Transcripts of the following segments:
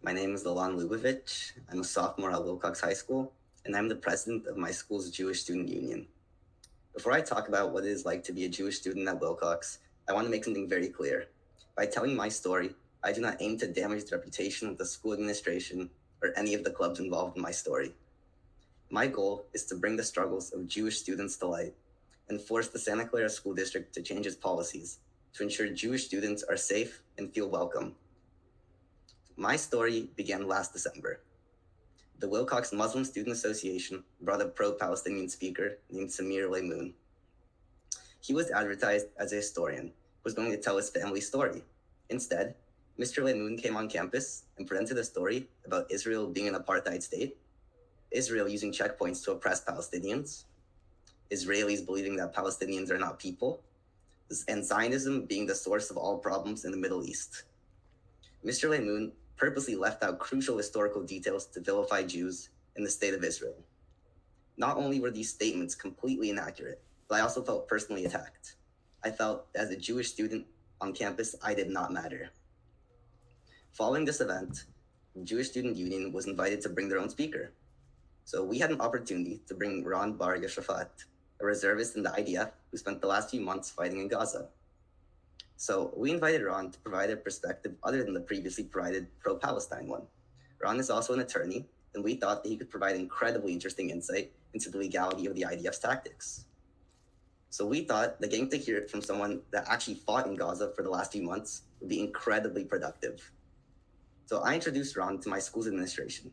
My name is Alon Liubovitch. I'm a sophomore at Wilcox High School, and I'm the president of my school's Jewish Student Union. Before I talk about what it is like to be a Jewish student at Wilcox, I want to make something very clear. By telling my story, I do not aim to damage the reputation of the school administration or any of the clubs involved in my story. My goal is to bring the struggles of Jewish students to light and force the Santa Clara School District to change its policies to ensure Jewish students are safe and feel welcome. My story began last December. The Wilcox Muslim Student Association brought a pro-Palestinian speaker named Samir Laymoun. He was advertised as a historian who was going to tell his family's story. Instead, Mr. Laymoun came on campus and presented a story about Israel being an apartheid state, Israel using checkpoints to oppress Palestinians, Israelis believing that Palestinians are not people, and Zionism being the source of all problems in the Middle East. Mr. Laymoun purposely left out crucial historical details to vilify Jews in the state of Israel. Not only were these statements completely inaccurate, but I also felt personally attacked. I felt that as a Jewish student on campus, I did not matter. Following this event, the Jewish Student Union was invited to bring their own speaker. So we had an opportunity to bring Ron Bar Yoshafat, a reservist in the IDF who spent the last few months fighting in Gaza. So we invited Ron to provide a perspective other than the previously provided pro-Palestine one. Ron is also an attorney, and we thought that he could provide incredibly interesting insight into the legality of the IDF's tactics. So we thought that getting to hear it from someone that actually fought in Gaza for the last few months would be incredibly productive. So I introduced Ron to my school's administration.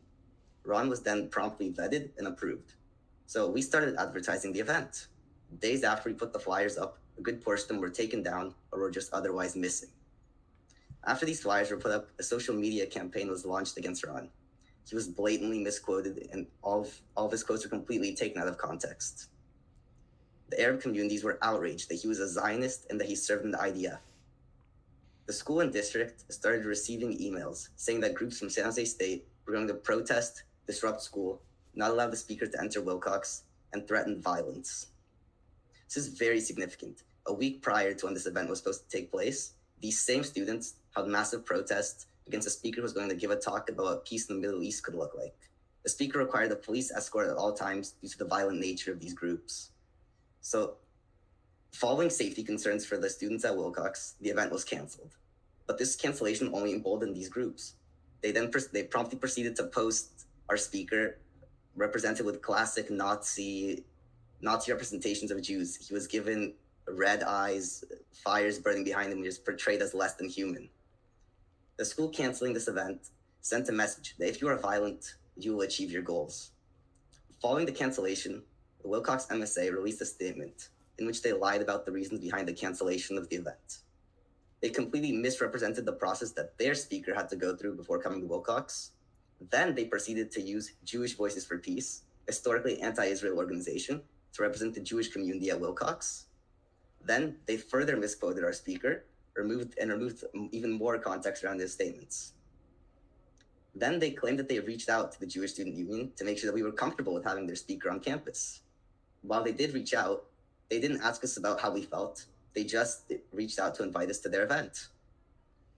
Ron was then promptly vetted and approved. So we started advertising the event. Days after we put the flyers up, a good portion of them were taken down or were just otherwise missing. After these flyers were put up, a social media campaign was launched against Ron. He was blatantly misquoted, and all of his quotes were completely taken out of context. The Arab communities were outraged that he was a Zionist and that he served in the IDF. The school and district started receiving emails saying that groups from San Jose State were going to protest, disrupt school, not allow the speaker to enter Wilcox, and threaten violence. This is very significant. A week prior to when this event was supposed to take place, these same students held massive protests against a speaker who was going to give a talk about what peace in the Middle East could look like. The speaker required a police escort at all times due to the violent nature of these groups. So, following safety concerns for the students at Wilcox, the event was canceled. But this cancellation only emboldened these groups. They promptly proceeded to post our speaker represented with classic Nazi representations of Jews. He was given red eyes, fires burning behind him, and just portrayed as less than human. The school canceling this event sent a message that if you are violent, you will achieve your goals. Following the cancellation, the Wilcox MSA released a statement in which they lied about the reasons behind the cancellation of the event. They completely misrepresented the process that their speaker had to go through before coming to Wilcox. Then they proceeded to use Jewish Voices for Peace, a historically anti-Israel organization, to represent the Jewish community at Wilcox. Then they further misquoted our speaker, removed even more context around his statements. Then they claimed that they reached out to the Jewish Student Union to make sure that we were comfortable with having their speaker on campus. While they did reach out, they didn't ask us about how we felt. They just reached out to invite us to their event.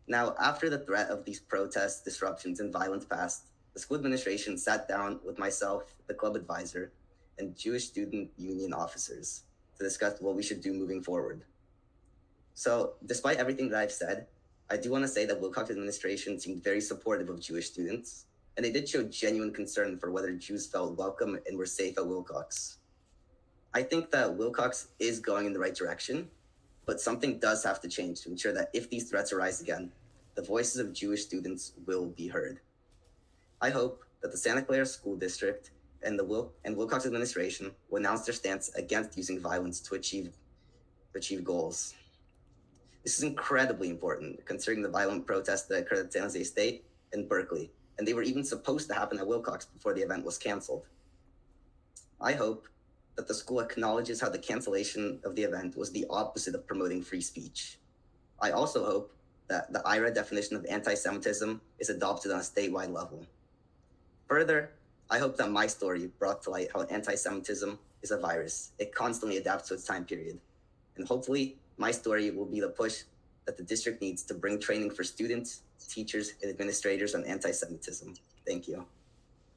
Now, after the threat of these protests, disruptions, and violence passed, the school administration sat down with myself, the club advisor, and Jewish Student Union officers to discuss what we should do moving forward. So, despite everything that I've said, I do want to say that Wilcox administration seemed very supportive of Jewish students, and they did show genuine concern for whether Jews felt welcome and were safe at Wilcox. I think that Wilcox is going in the right direction, but something does have to change to ensure that if these threats arise again, the voices of Jewish students will be heard. I hope that the Santa Clara School District and Wilcox administration will announce their stance against using violence to achieve goals. This is incredibly important, considering the violent protests that occurred at San Jose State and Berkeley, and they were even supposed to happen at Wilcox before the event was canceled. I hope that the school acknowledges how the cancellation of the event was the opposite of promoting free speech. I also hope that the IRA definition of anti-Semitism is adopted on a statewide level. Further, I hope that my story brought to light how anti-Semitism is a virus. It constantly adapts to its time period. And hopefully, my story will be the push that the district needs to bring training for students teachers, and administrators on anti-Semitism. Thank you.